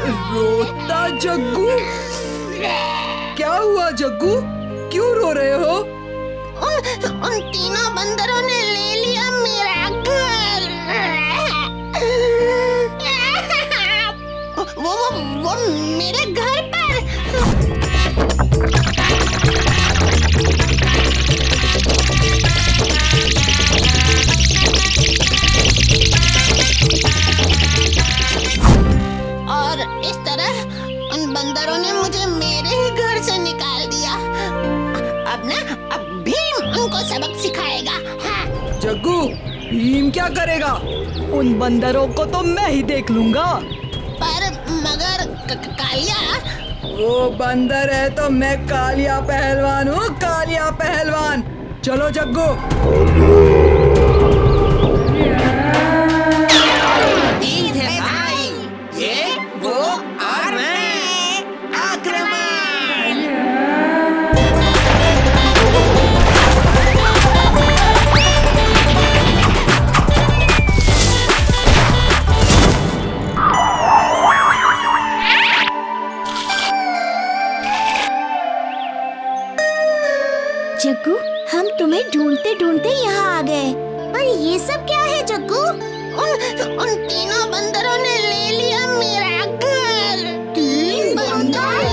रोता जग्गू? क्या हुआ जग्गू, क्यों रो रहे हो? उन तीनों बंदरों ने ले लिया मेरा घर। वो मेरे घर पर। और इस तरह उन बंदरों ने मुझे मेरे ही घर से निकाल दिया। अब भीम उनको सबक सिखाएगा। हाँ। जग्गू, भीम क्या करेगा? उन बंदरों को तो मैं ही देख लूंगा। पर मगर कालिया, वो बंदर है तो मैं कालिया पहलवान हूँ, कालिया पहलवान। चलो जग्गू। ठीक है भाई, ये वो और मैं, आक्रमण। जग्गू, हम तुम्हें ढूंढते ढूंढते यहाँ आ गए। पर ये सब क्या है जग्गू? उन तीनों बंदरों ने ले लिया मेरा घर। तीन बंदर?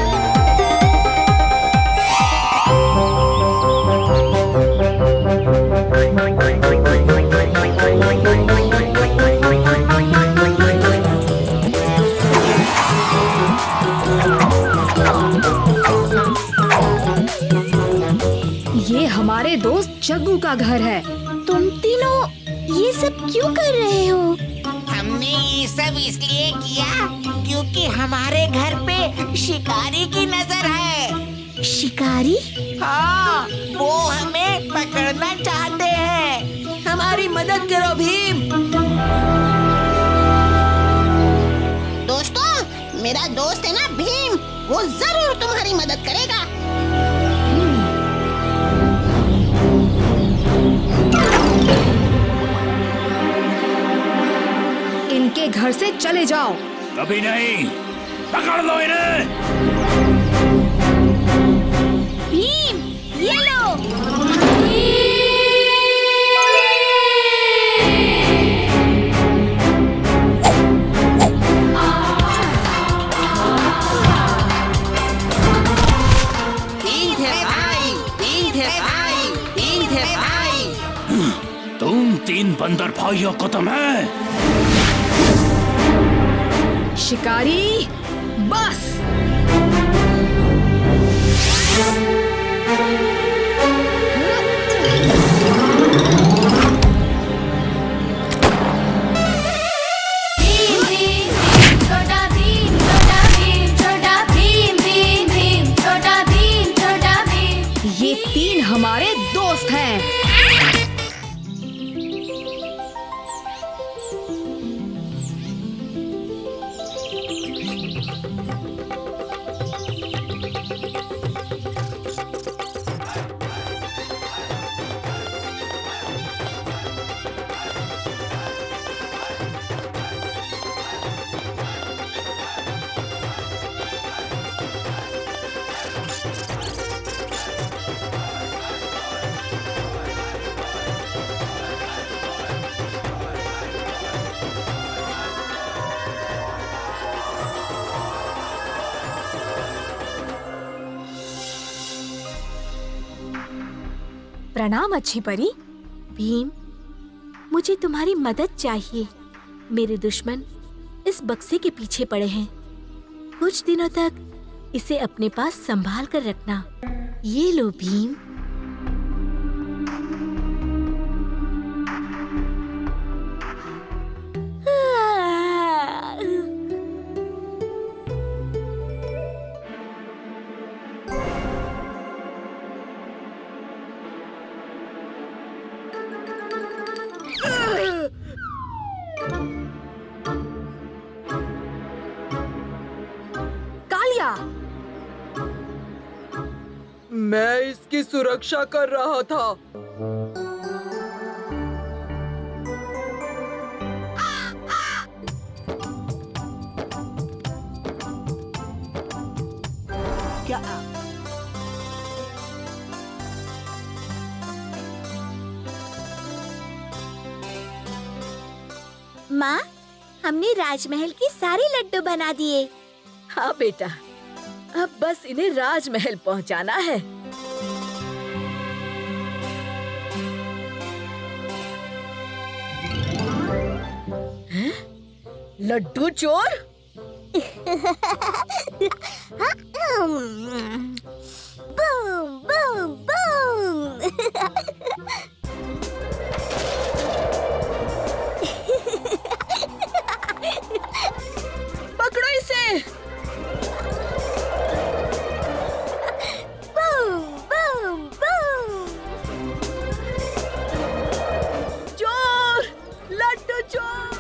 ये हमारे दोस्त जग्गू का घर है। तुम तीनों ये सब क्यों कर रहे हो? हमने ये सब इसलिए किया क्योंकि हमारे घर पे शिकारी की नजर है। शिकारी? हाँ, वो हमें पकड़ना चाहते हैं। हमारी मदद करो भीम। दोस्तों, मेरा दोस्त है ना भीम, वो जरूर तुम्हारी मदद करेगा। इनके घर से चले जाओ। कभी नहीं, पकड़ लो इन्हें। भीम, ये लो। ठीक है भाई, ठीक है भाई, ठीक है भाई। तुम तीन बंदर भाइयों को तो मैं। शिकारी, बस। ये तीन हमारे दोस्त हैं। प्रणाम अच्छी परी। भीम, मुझे तुम्हारी मदद चाहिए। मेरे दुश्मन इस बक्से के पीछे पड़े हैं। कुछ दिनों तक इसे अपने पास संभाल कर रखना। ये लो भीम। कालिया, मैं इसकी सुरक्षा कर रहा था। माँ, हमने राजमहल के सारे लड्डू बना दिए। हाँ बेटा, अब बस इन्हें राजमहल पहुंचाना है। हैं? लड्डू चोर? Boom boom boom. पकड़ो इसे। Boom boom boom. चोर, लड्डू चोर,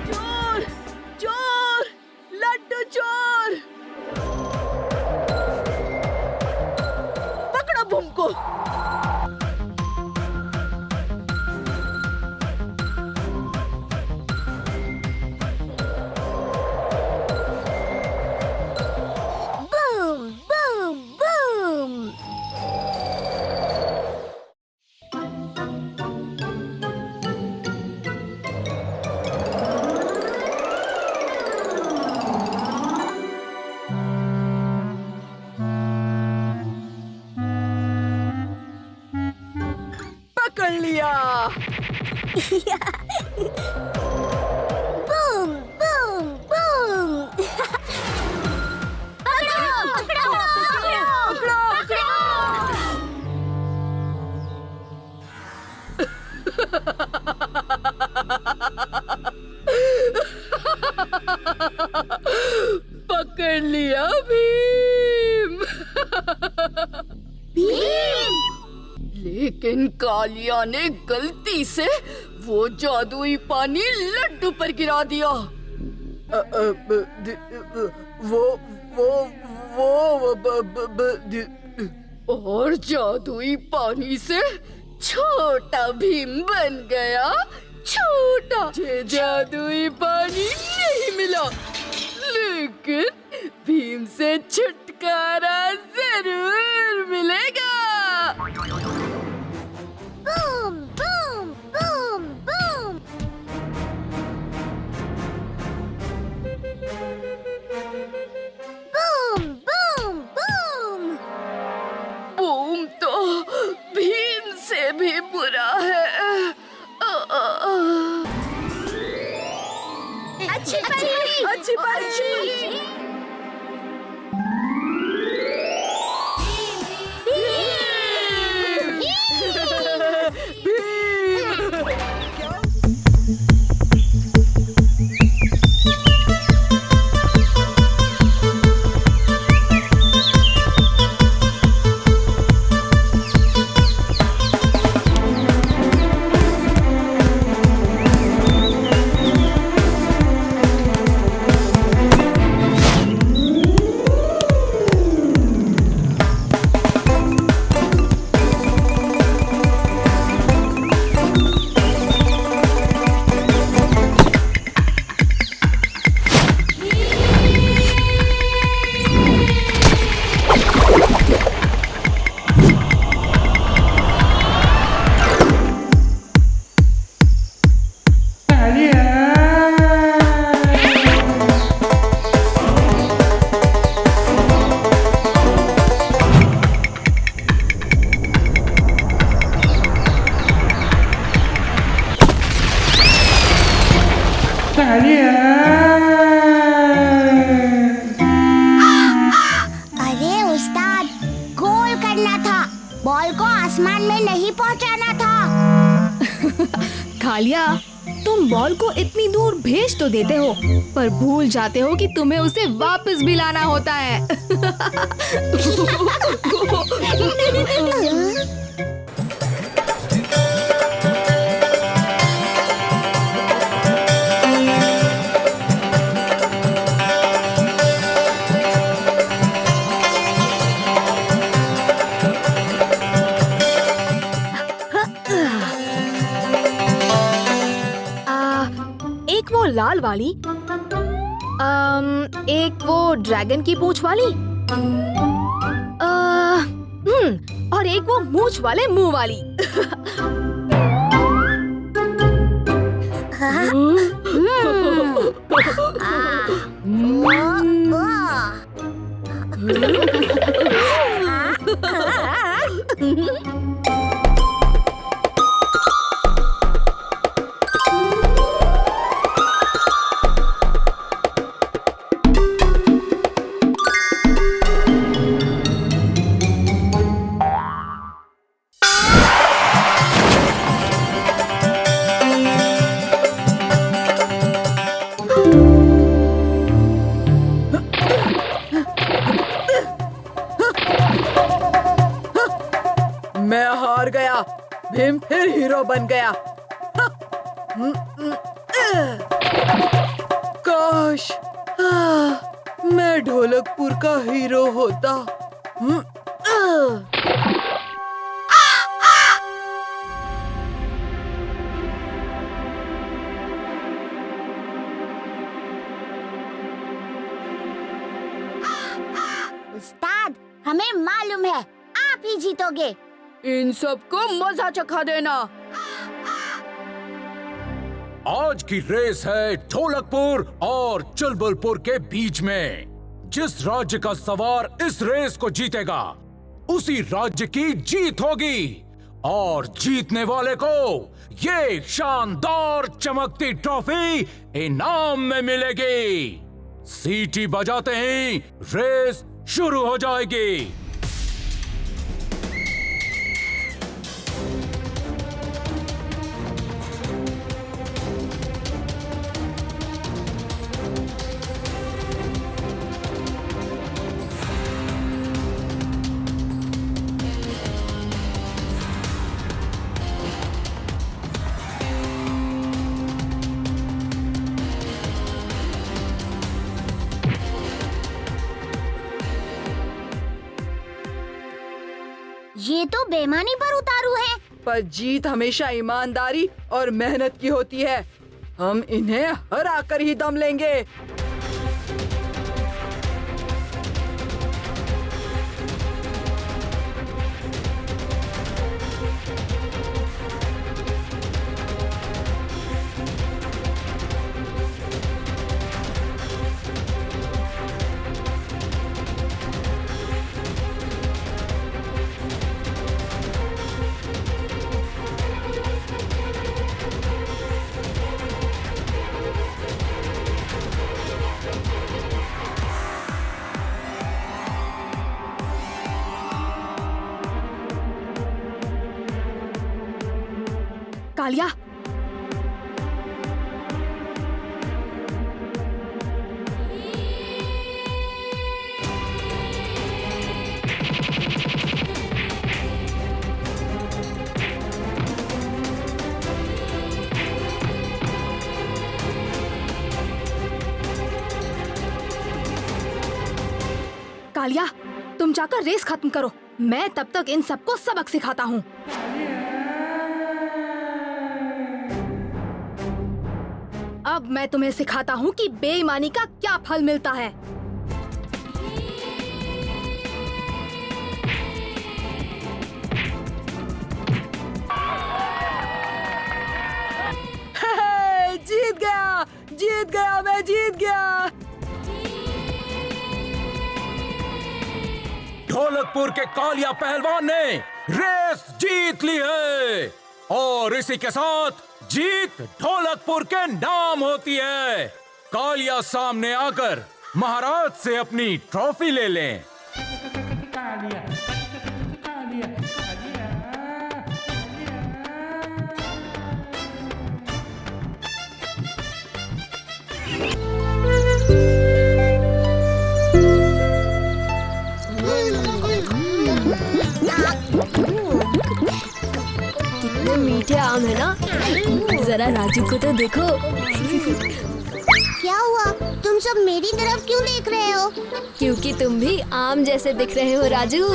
चोर, चोर, लड्डू चोर। पकड़ो बूम को। Boom boom boom. पकड़ लिया। Boom boom boom. पकड़ो पकड़ो पकड़ो पकड़ो। पकड़ लिया भीम। भीम। लेकिन कालिया ने गलती से वो जादुई पानी लड्डू पर गिरा दिया। और जादुई पानी से छोटा भीम बन गया। छोटा ये जादुई पानी नहीं मिला, लेकिन भीम से छुटकारा जरूर मिलेगा। Boom boom boom boom. Boom boom boom. Boom तो भीम से भी बुरा है। अच्छी परी। अच्छी परी। अरे उस्ताद, गोल करना था, बॉल को आसमान में नहीं पहुंचाना था। कालिया, तुम बॉल को इतनी दूर भेज तो देते हो, पर भूल जाते हो कि तुम्हें उसे वापस भी लाना होता है। लाल वाली, एक वो ड्रैगन की पूंछ वाली और एक वो मूंछ वाले मुंह वाली। मैं हार गया। भीम फिर हीरो बन गया। काश मैं ढोलकपुर का हीरो होता। उस्ताद, हमें मालूम है आप ही जीतोगे। इन सबको मजा चखा देना। आज की रेस है ढोलकपुर और चुलबुलपुर के बीच में। जिस राज्य का सवार इस रेस को जीतेगा उसी राज्य की जीत होगी और जीतने वाले को ये शानदार चमकती ट्रॉफी इनाम में मिलेगी। सीटी बजाते ही रेस शुरू हो जाएगी। ये तो बेईमानी पर उतारू है। पर जीत हमेशा ईमानदारी और मेहनत की होती है। हम इन्हें हरा कर ही दम लेंगे। कालिया, कालिया, तुम जाकर रेस खत्म करो। मैं तब तक इन सबको सबक सिखाता हूँ। अब मैं तुम्हें सिखाता हूँ कि बेईमानी का क्या फल मिलता है। जीत गया, जीत गया, मैं जीत गया। ढोलकपुर के कालिया पहलवान ने रेस जीत ली है और इसी के साथ जीत ढोलकपुर के नाम होती है। कालिया सामने आकर महाराज से अपनी ट्रॉफी ले लें। कितने मीठे आम है ना। जरा राजू को तो देखो। क्या हुआ? तुम सब मेरी तरफ क्यों देख रहे हो? क्योंकि तुम भी आम जैसे दिख रहे हो राजू।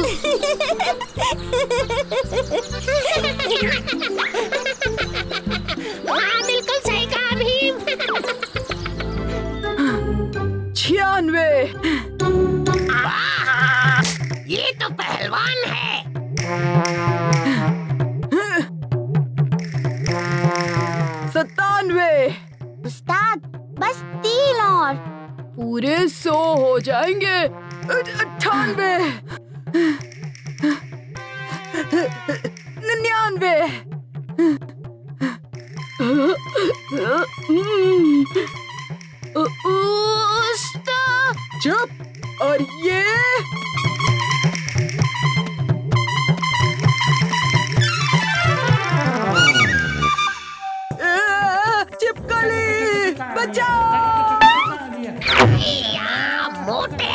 हाँ, बिल्कुल सही कहा भीम। 96। ये तो पहलवान है। 97। उस्ताद बस 3 और। पूरे 100 हो जाएंगे। 98। 99। उस्ताद चुप। और ये चिपकली बचाओ। मोटे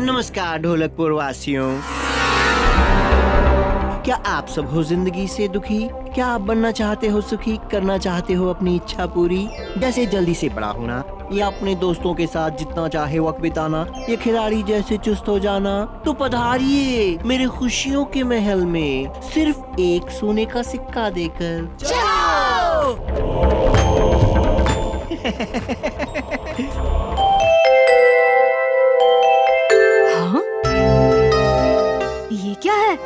नमस्कार ढोलकपुर वासियों। क्या आप सब हो जिंदगी से दुखी? क्या आप बनना चाहते हो सुखी, करना चाहते हो अपनी इच्छा पूरी, जैसे जल्दी से बड़ा होना या अपने दोस्तों के साथ जितना चाहे वक्त बिताना, ये खिलाड़ी जैसे चुस्त हो जाना? तो पधारिए मेरे खुशियों के महल में सिर्फ एक सोने का सिक्का देकर। हाँ? ये क्या है?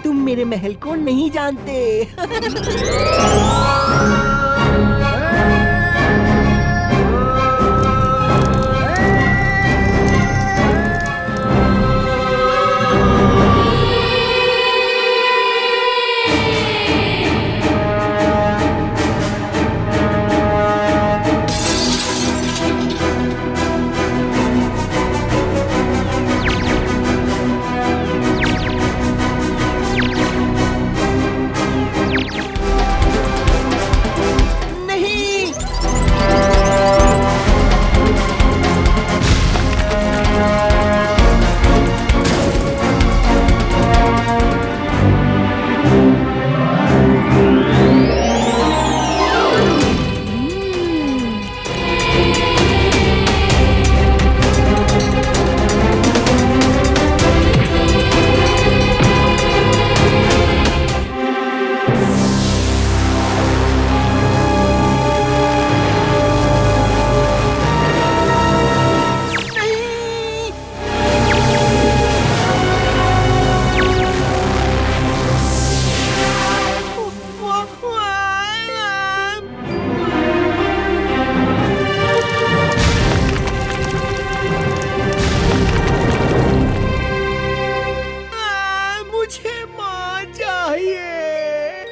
तुम मेरे महल को नहीं जानते।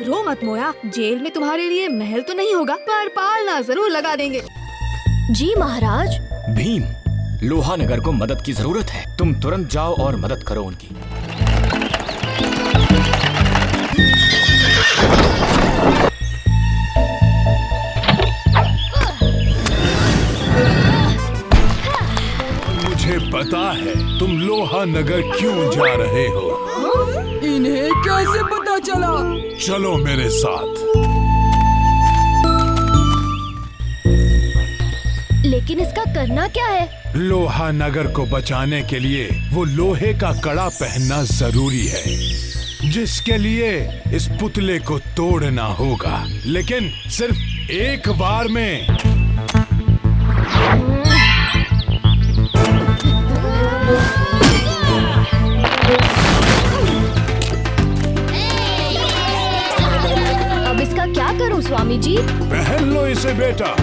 रो मत मोया, जेल में तुम्हारे लिए महल तो नहीं होगा पर पालना जरूर लगा देंगे। जी महाराज। भीम, लोहानगर को मदद की जरूरत है। तुम तुरंत जाओ और मदद करो उनकी। मुझे पता है तुम लोहानगर क्यों जा रहे हो। इन्हें कैसे पता चला? चलो मेरे साथ। लेकिन इसका करना क्या है? लोहानगर को बचाने के लिए वो लोहे का कड़ा पहनना जरूरी है, जिसके लिए इस पुतले को तोड़ना होगा, लेकिन सिर्फ एक बार में। अब इसका क्या करूं स्वामी जी? पहन लो इसे बेटा।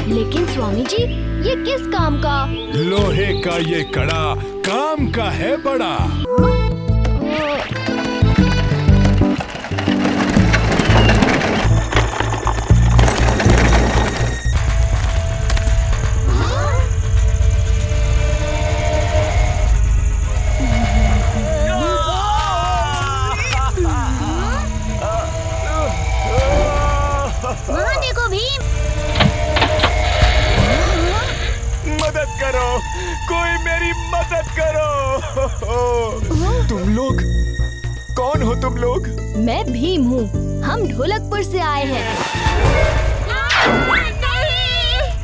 लेकिन स्वामी जी, ये किस काम का? लोहे का ये कड़ा काम का है बड़ा। करो, कोई मेरी मदद करो। तुम लोग कौन हो? तुम लोग? मैं भीम हूँ, हम ढोलकपुर से आए हैं।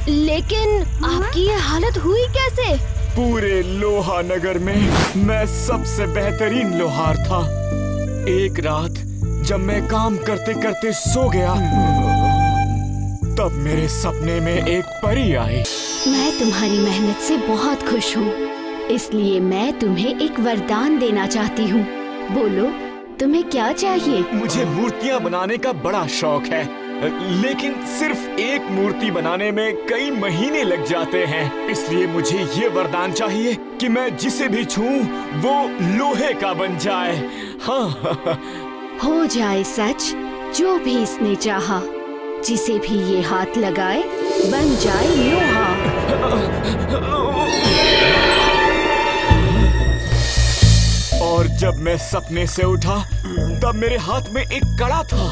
लेकिन आपकी ये हालत हुई कैसे? पूरे लोहा नगर में मैं सबसे बेहतरीन लोहार था। एक रात जब मैं काम करते करते सो गया, तब मेरे सपने में एक परी आई। मैं तुम्हारी मेहनत से बहुत खुश हूँ, इसलिए मैं तुम्हें एक वरदान देना चाहती हूँ। बोलो, तुम्हें क्या चाहिए? मुझे मूर्तियाँ बनाने का बड़ा शौक है, लेकिन सिर्फ एक मूर्ति बनाने में कई महीने लग जाते हैं। इसलिए मुझे ये वरदान चाहिए कि मैं जिसे भी छूऊं वो लोहे का बन जाए। हाँ। हो जाए सच जो भी इसने चाहा, जिसे भी ये हाथ लगाए बन जाए लोहा। और जब मैं सपने से उठा तब मेरे हाथ में एक कड़ा था।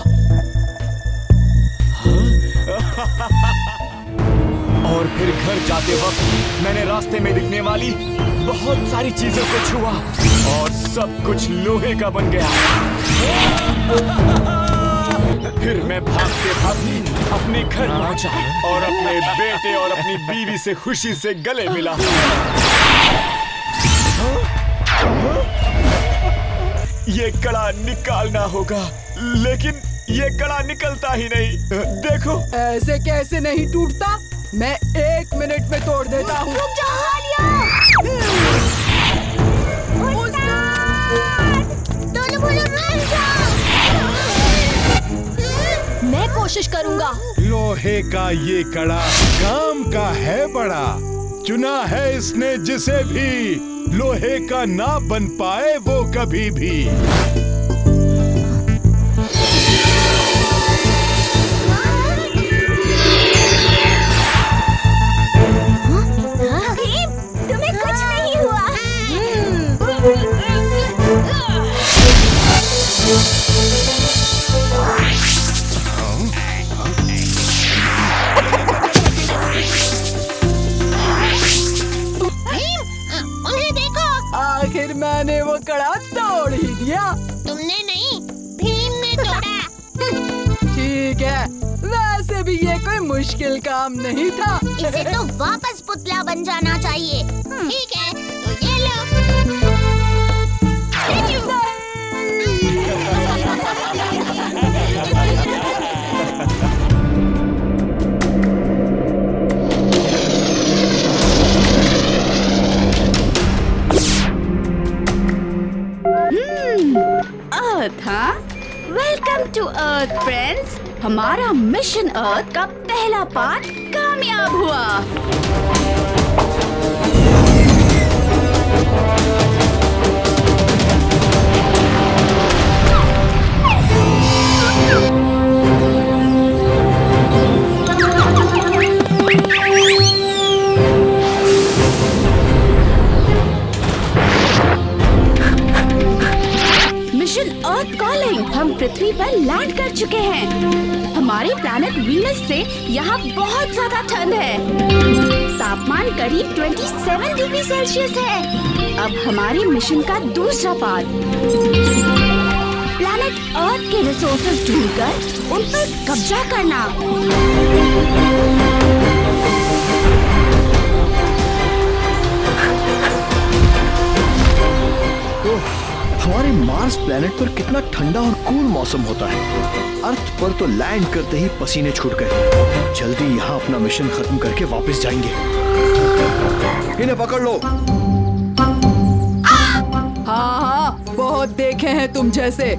और फिर घर जाते वक्त मैंने रास्ते में दिखने वाली बहुत सारी चीजों को छुआ और सब कुछ लोहे का बन गया। फिर मैं भागते भागते अपने घर पहुंचा और अपने बेटे और अपनी बीवी से खुशी से गले मिला। ये कड़ा निकालना होगा, लेकिन ये कड़ा निकलता ही नहीं। देखो। ऐसे कैसे नहीं टूटता? मैं 1 मिनट में तोड़ देता हूँ। मैं कोशिश करूँगा। लोहे का ये कड़ा काम का है बड़ा, चुना है इसने जिसे भी लोहे का ना बन पाए वो कभी भी। तुम्हें कुछ नहीं हुआ। उन्हें देखो। आखिर मैंने वो कड़ा तोड़ ही दिया। तुमने नहीं, भीम ने तोड़ा। ठीक है, वैसे भी ये कोई मुश्किल काम नहीं था। इसे तो वापस पुतला बन जाना चाहिए। ठीक है, तो ये लो। अर्थ, हाँ? Welcome to Earth friends. हमारा मिशन अर्थ का पहला पार्ट कामयाब हुआ। Mission Earth calling. हम पृथ्वी पर लैंड कर चुके हैं। हमारे प्लैनेट वीनस से यहाँ बहुत ज्यादा ठंड है। तापमान करीब 27 डिग्री सेल्सियस है। अब हमारे मिशन का दूसरा पार्ट, प्लैनेट अर्थ के रिसोर्सेज ढूंढकर उन पर कब्जा करना। हमारे मार्स प्लेनेट पर कितना ठंडा और कूल मौसम होता है। अर्थ पर तो लैंड करते ही पसीने छूट गए। जल्दी यहाँ अपना मिशन खत्म करके वापस जाएंगे। इन्हें पकड़ लो। हाँ हाँ, बहुत देखे हैं तुम जैसे।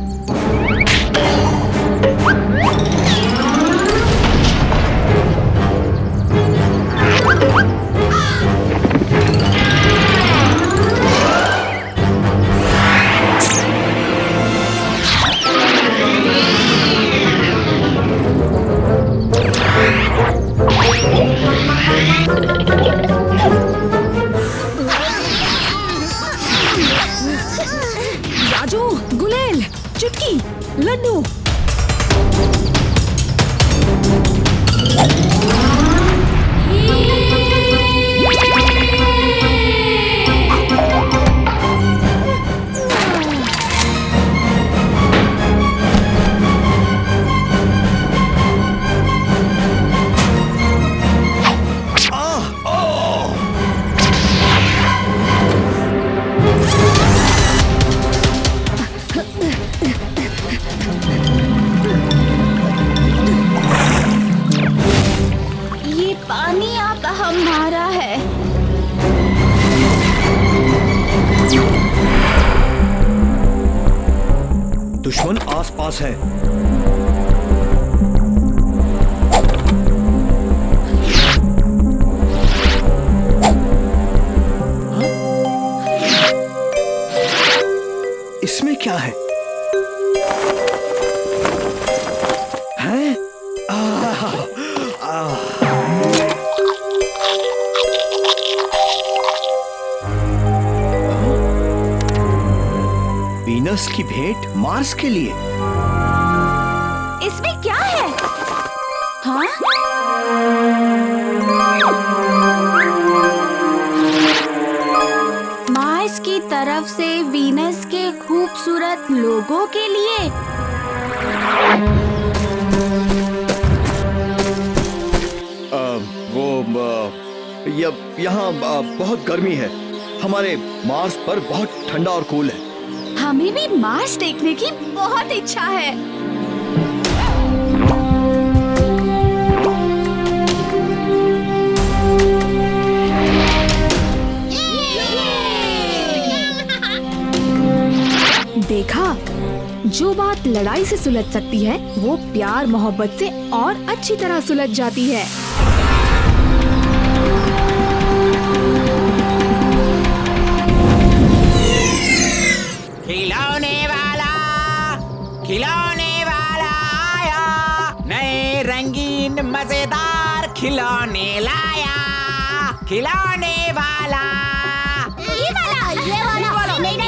राजू, गुलेल, चुटकी, लड्डू। दुश्मन आसपास है। इसमें क्या है? हैं? वीनस की भेंट मार्स के लिए। इसमें क्या है? हाँ? मार्स की तरफ से वीनस के खूबसूरत लोगों के लिए। यहाँ बहुत गर्मी है। हमारे मार्स पर बहुत ठंडा और कूल है। हमें भी मार्स देखने की बहुत इच्छा है। देखा, जो बात लड़ाई से सुलझ सकती है वो प्यार मोहब्बत से और अच्छी तरह सुलझ जाती है। खिलौने वाला आया, नए रंगीन मजेदार खिलौने लाया। खिलौने वाला ये वाला नहीं,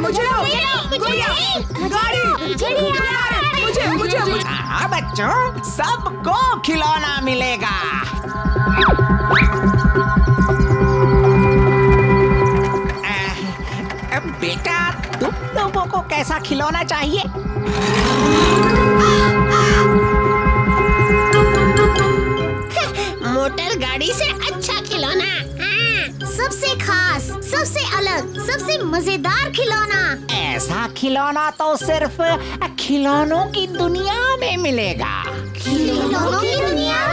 मुझे हाँ बच्चों, सबको खिलौना मिलेगा। बेटा, तुम लोगों को कैसा खिलौना चाहिए? मोटर गाड़ी से अच्छा खिलौना। हाँ, सबसे खास, सबसे अलग, सबसे मजेदार खिलौना। ऐसा खिलौना तो सिर्फ खिलौनों की दुनिया में मिलेगा। खिलौनों की दुनिया?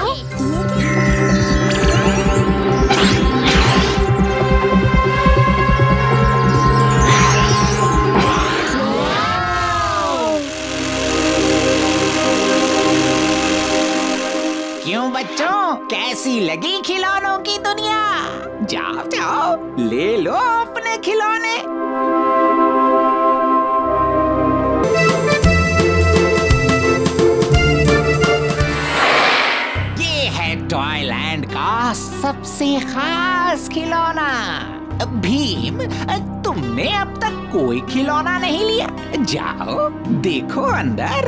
क्यों बच्चों, कैसी लगी खिलौनों की दुनिया? जाओ जाओ, ले लो अपने खिलौने। ये है टॉयलैंड का सबसे खास खिलौना। भीम, तुमने अब तक कोई खिलौना नहीं लिया? जाओ देखो अंदर।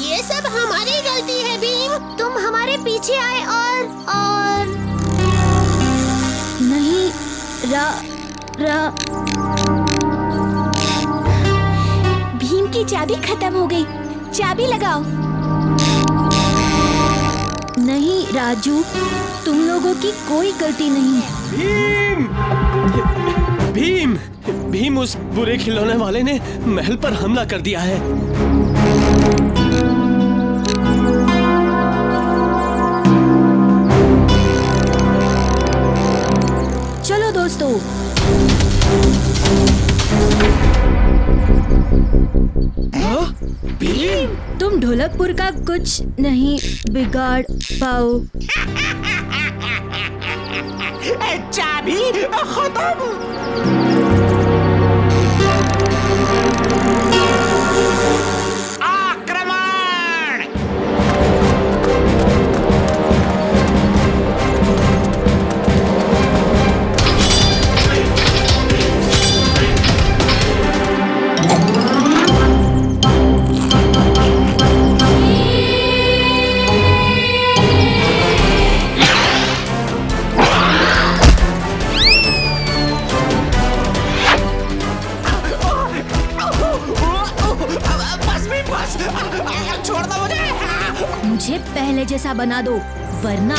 ये सब हमारी गलती है भीम। तुम हमारे पीछे आए और नहीं भीम की चाबी खत्म हो गई। चाबी लगाओ। नहीं राजू, तुम लोगों की कोई गलती नहीं है। भीम, उस बुरे खिलौने वाले ने महल पर हमला कर दिया है। चलो दोस्तों, भीम, तुम ढोलकपुर का कुछ नहीं बिगाड़ पाओ। चाबी खत्म। आक्रमण! मुझे पहले जैसा बना दो, वरना